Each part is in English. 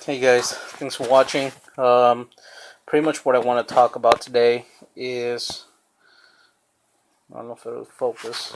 Hey guys, thanks for watching. Pretty much what I want to talk about today is I don't know if it'll focus.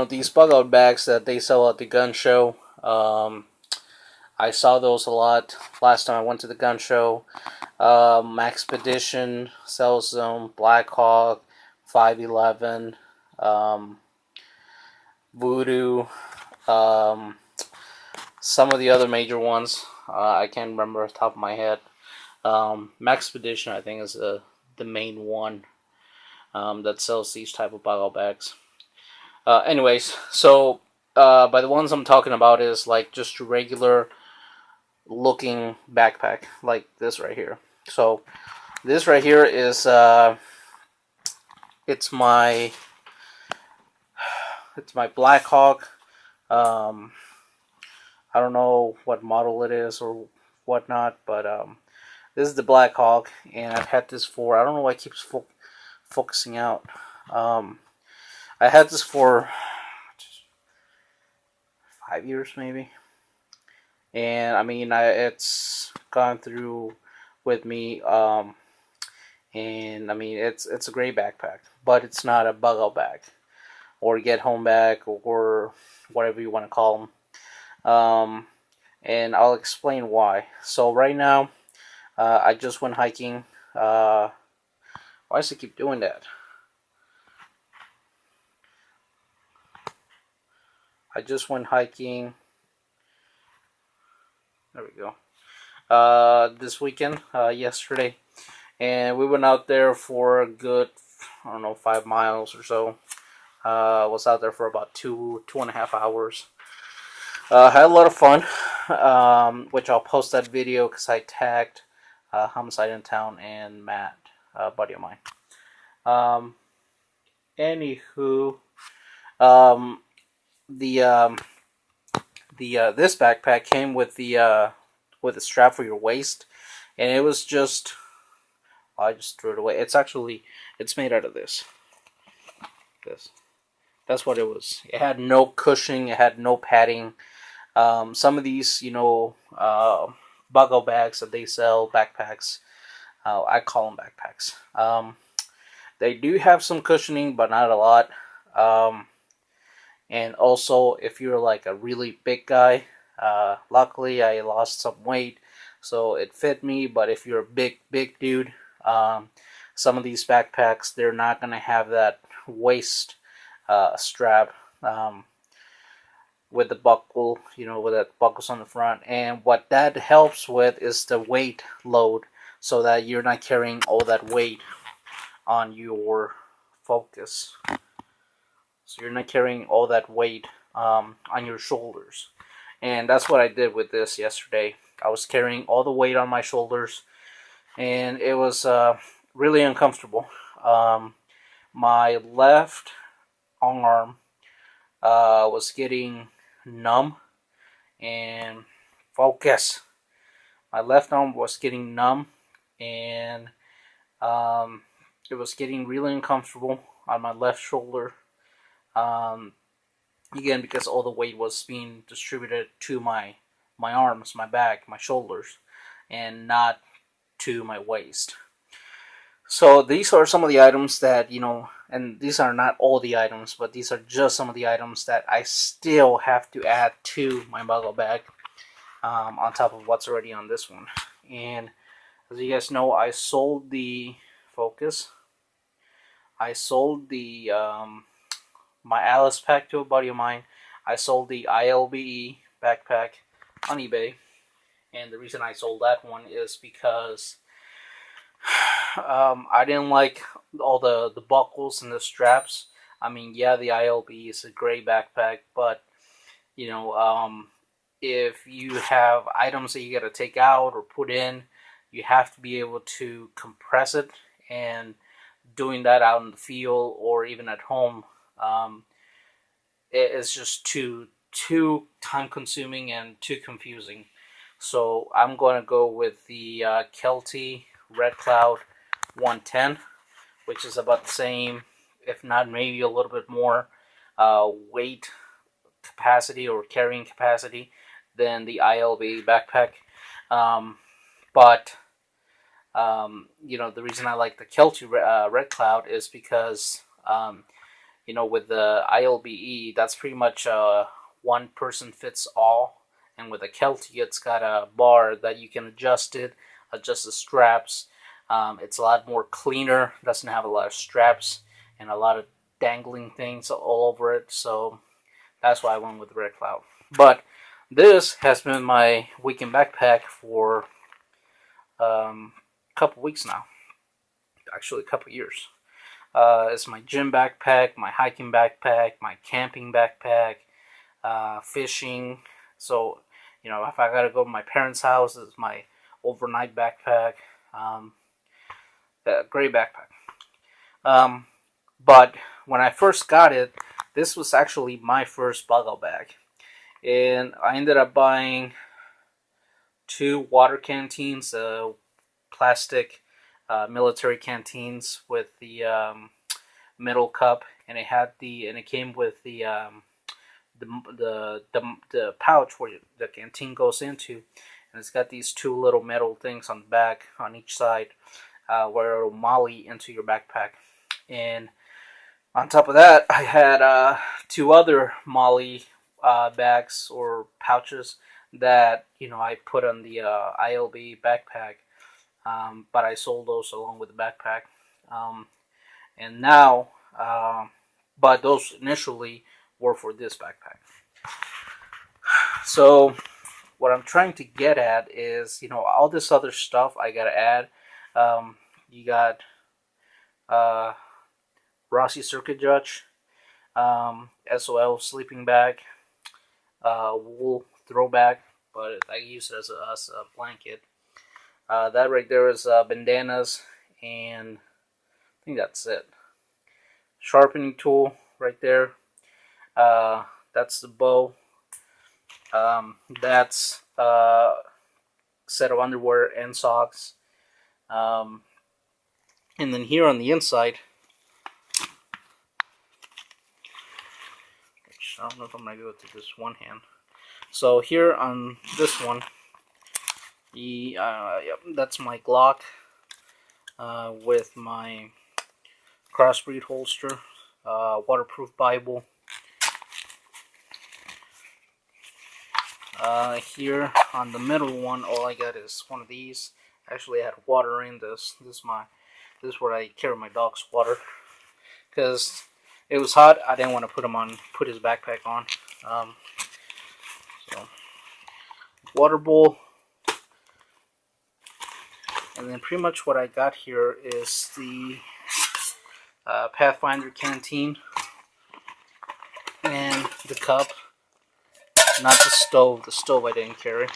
These bug out bags that they sell at the gun show. I saw those a lot last time I went to the gun show. Maxpedition sells them. Blackhawk, 511, Voodoo. Um, some of the other major ones. I can't remember off the top of my head. Maxpedition, I think, is the main one that sells these type of bottle bags. Anyways, so by the ones I'm talking about is like just a regular looking backpack, like this right here. So this right here is it's my Blackhawk. Um, I don't know what model it is or whatnot, but this is the Blackhawk, and I've had this for I don't know why it keeps focusing out. Um, I had this for 5 years maybe, and I mean it's gone through with me. And I mean it's a great backpack, but it's not a bug out bag or get home bag or whatever you want to call them. And I'll explain why. So right now, I just went hiking. Why does it keep doing that? I just went hiking. There we go. This weekend, yesterday, and we went out there for a good, I don't know, 5 miles or so. Was out there for about 2.5 hours. Had a lot of fun, which I'll post that video because I tagged Homicide in Town and Matt, a buddy of mine. Anywho, um, the this backpack came with the strap for your waist, and it was just I just threw it away. It's made out of this. That's what it was. It had no cushioning. It had no padding. Some of these, buggle bags that they sell, backpacks. I call them backpacks. They do have some cushioning, but not a lot. And also, if you're like a really big guy, luckily I lost some weight, so it fit me. But if you're a big dude, some of these backpacks, they're not gonna have that waist strap with the buckle, with that buckles on the front. And what that helps with is the weight load, so that you're not carrying all that weight on your focus. So you're not carrying all that weight on your shoulders. And that's what I did with this yesterday. I was carrying all the weight on my shoulders, and it was really uncomfortable. My left arm was getting numb and focus. My left arm was getting numb, and it was getting really uncomfortable on my left shoulder. Um, Again, because all the weight was being distributed to my arms, my back, my shoulders, and not to my waist. So these are some of the items that, and these are not all the items, but these are just some of the items that I still have to add to my buggle bag, on top of what's already on this one. And as you guys know, I sold the Focus. I sold the my Alice pack to a buddy of mine. I sold the ILBE backpack on eBay, and the reason I sold that one is because I didn't like all the buckles and the straps. I mean, yeah, the ILBE is a great backpack, but if you have items that you got to take out or put in, you have to be able to compress it, and doing that out in the field or even at home, it is just too time consuming and too confusing. So I'm going to go with the Kelty Red Cloud 110, which is about the same, if not maybe a little bit more weight capacity or carrying capacity than the ILB backpack. But the reason I like the Kelty Red Cloud is because with the ILBE, that's pretty much one person fits all, and with a Kelty, it's got a bar that you can adjust the straps. It's a lot more cleaner. Doesn't have a lot of straps and a lot of dangling things all over it. So that's why I went with Red Cloud. But this has been my weekend backpack for a couple weeks now. Actually, a couple years. It's my gym backpack, my hiking backpack, my camping backpack, fishing. So, if I gotta go to my parents' house, it's my overnight backpack. Great backpack. But when I first got it, this was actually my first bug out bag. And I ended up buying 2 water canteens, plastic military canteens with the metal cup, and it came with the pouch where the canteen goes into, and it's got these 2 little metal things on the back on each side, where it'll molly into your backpack. And on top of that, I had 2 other molly bags or pouches that I put on the ILB backpack, but I sold those along with the backpack. And now, but those initially were for this backpack. So what I'm trying to get at is, all this other stuff I gotta add. You got Rossi Circuit Judge, SOL sleeping bag, wool throwback, but I use it as a blanket. That right there is bandanas, and I think that's it. Sharpening tool right there. That's the bow. That's a set of underwear and socks. And then here on the inside, which I don't know if I'm going to go to this one hand. So here on this one, that's my Glock with my crossbreed holster, waterproof Bible. Here on the middle one, all I got is one of these. Actually, I had water in this. This is where I carry my dog's water, because it was hot. I didn't want to put his backpack on. So water bowl, and then pretty much what I got here is the Pathfinder canteen and the cup. Not the stove. The stove I didn't carry.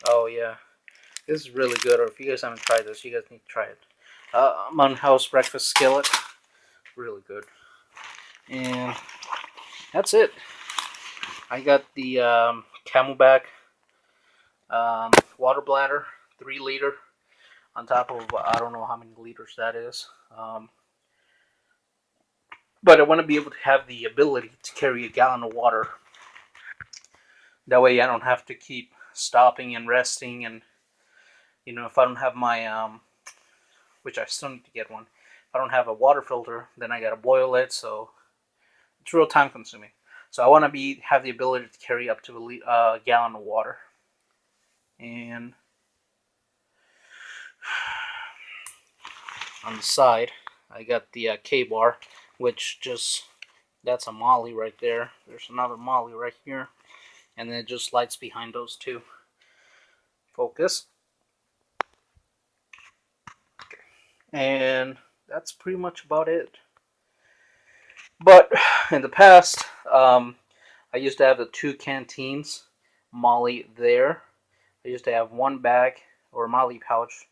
Oh yeah, this is really good. Or if you guys haven't tried this, you guys need to try it. Mountain House breakfast skillet, really good. And that's it. I got the Camelback water bladder, 3 liter, on top of I don't know how many liters that is. But I want to be able to have the ability to carry a gallon of water. That way I don't have to keep stopping and resting, and if I don't have my which I still need to get one. If I don't have a water filter, then I gotta boil it, so it's real time consuming. So I want to have the ability to carry up to a gallon of water. And on the side, I got the K-bar, which that's a molly right there. There's another molly right here, and then it just lights behind those 2. Focus. And that's pretty much about it. But in the past, I used to have the 2 canteens molly there. I used to have 1 bag or molly pouch,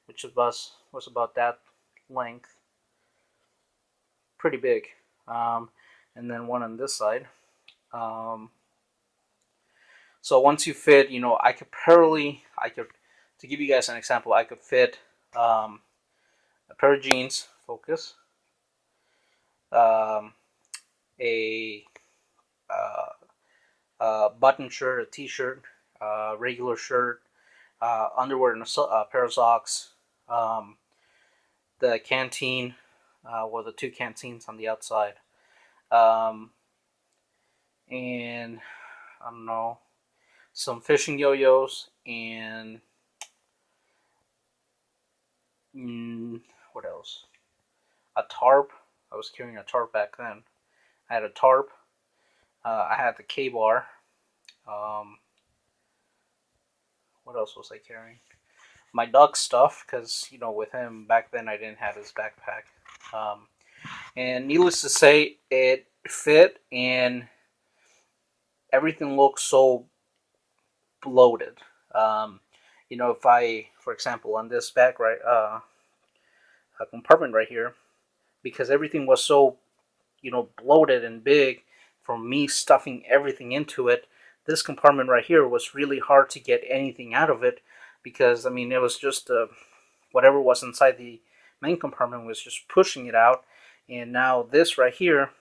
which was about that length, pretty big, and then 1 on this side. So once you fit, I could to give you guys an example, I could fit a pair of jeans, focus, a button shirt, a t-shirt, regular shirt, underwear, and a pair of socks. Um, the canteen, or the two canteens on the outside, um, and I don't know, some fishing yo-yos, and mm, what else? A tarp. I was carrying a tarp back then. I had a tarp. I had the K-bar. Um, what else was I carrying? My dog stuff, because with him back then I didn't have his backpack. Um, and needless to say, it fit, and everything looked so bloated. Um, if I, for example, on this back right compartment right here, because everything was so bloated and big from me stuffing everything into it. This compartment right here was really hard to get anything out of it, because it was just whatever was inside the main compartment was just pushing it out. And now this right here,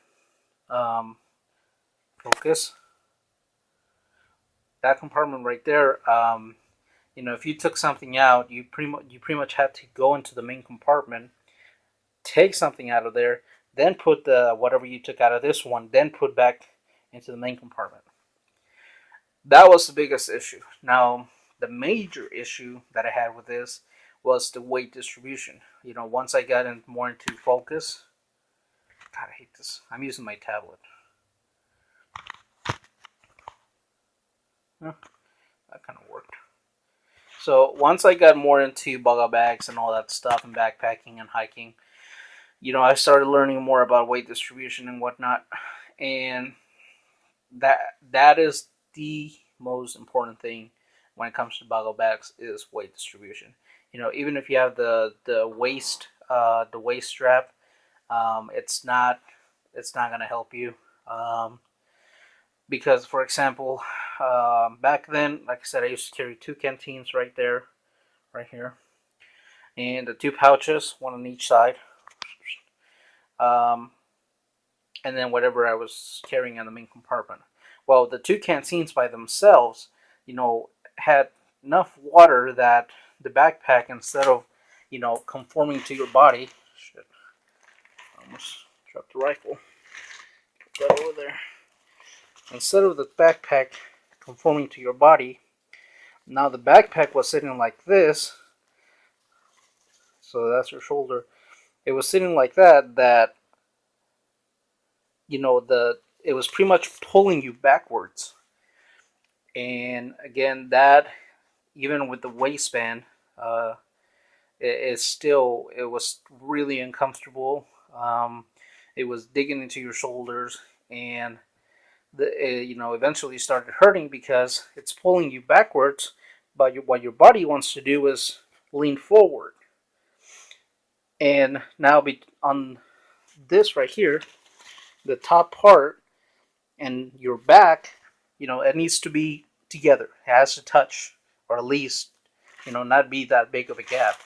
um, focus, that compartment right there. If you took something out, you pretty much had to go into the main compartment, take something out of there, then put the whatever you took out of this one, then put back into the main compartment. That was the biggest issue. Now, the major issue that I had with this was the weight distribution. Once I got more into focus, God, I hate this. I'm using my tablet. Huh, that kind of worked. So once I got more into bugger bags and all that stuff and backpacking and hiking, I started learning more about weight distribution and whatnot, and that is the most important thing when it comes to bugger bags is weight distribution. Even if you have the waist strap, it's not gonna help you, because, for example, back then, like I said, I used to carry two canteens right there, right here, and the two pouches, one on each side. Um, and then whatever I was carrying in the main compartment. Well, the two canteens by themselves, had enough water that the backpack, instead of, conforming to your body, shit, I almost dropped the rifle. Put that over there. Instead of the backpack conforming to your body, now the backpack was sitting like this, so that's your shoulder. It was sitting like that it was pretty much pulling you backwards. And again, that, even with the waistband, uh, it was really uncomfortable. It was digging into your shoulders, and eventually started hurting because it's pulling you backwards. But what your body wants to do is lean forward. And now on this right here, the top part and your back, it needs to be together. It has to touch, or at least, not be that big of a gap.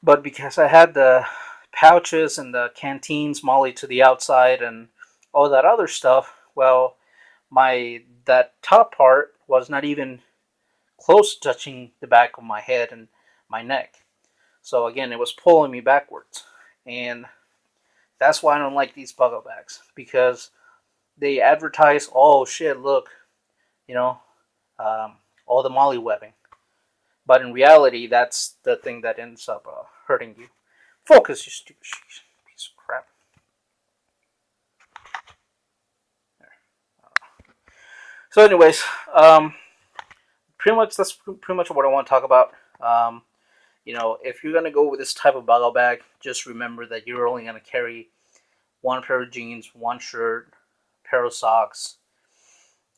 But because I had the pouches and the canteens molly to the outside and all that other stuff, well, that top part was not even close to touching the back of my head and my neck. So again, it was pulling me backwards. And that's why I don't like these bugger bags, because they advertise, oh shit, look, you know, um, all the Molle Webbing. But in reality, that's the thing that ends up hurting you. Focus, you stupid piece of crap. There. So, anyways, pretty much that's pretty much what I want to talk about. Um, if you're gonna go with this type of bugger bag, just remember that you're only gonna carry one pair of jeans, one shirt, a pair of socks,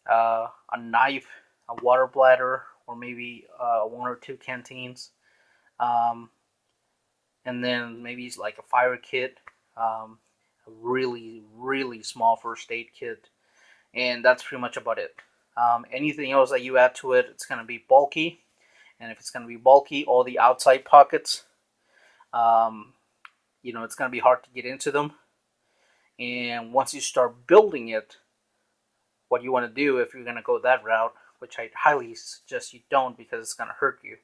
a knife, a water bladder, or maybe one or two canteens, um, and then maybe like a fire kit, a really, really small first aid kit, and that's pretty much about it. Anything else that you add to it, it's going to be bulky, and if it's going to be bulky, all the outside pockets, um, it's going to be hard to get into them. And once you start building it, what you want to do if you're going to go that route, which I highly suggest you don't because it's going to hurt you,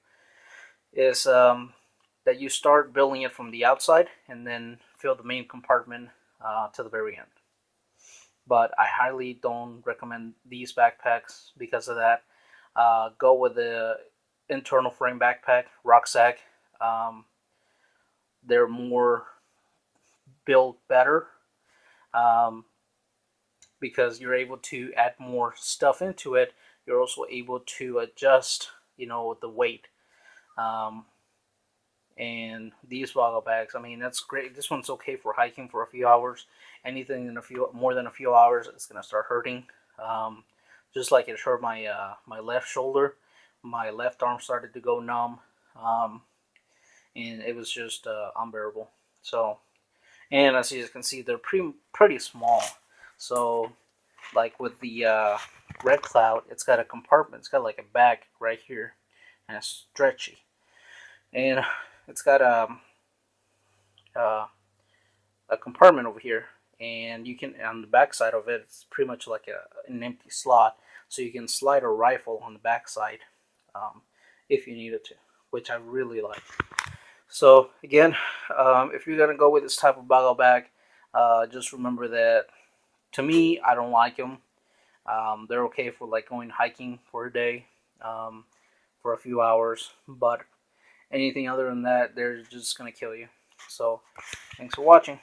is that you start building it from the outside and then fill the main compartment to the very end. But I highly don't recommend these backpacks because of that. Go with the internal frame backpack, rucksack. Um, they're more built better um, because you're able to add more stuff into it. You're also able to adjust, the weight. Um, and these boggle bags, I mean, that's great. This one's okay for hiking for a few hours. Anything in a few more than a few hours, it's gonna start hurting. Um, just like it hurt my left shoulder, my left arm started to go numb, and it was just unbearable. So, and as you can see, they're pretty small. So, like with the Red Cloud, it's got a compartment. It's got like a bag right here, and it's stretchy, and it's got uh, a compartment over here, and you can on the back side of it, it's pretty much like an empty slot, so you can slide a rifle on the back side if you needed to, which I really like. So again, if you're gonna go with this type of boggle bag, just remember that to me, I don't like them. They're okay for like going hiking for a day, for a few hours, but anything other than that, they're just gonna kill you. So thanks for watching.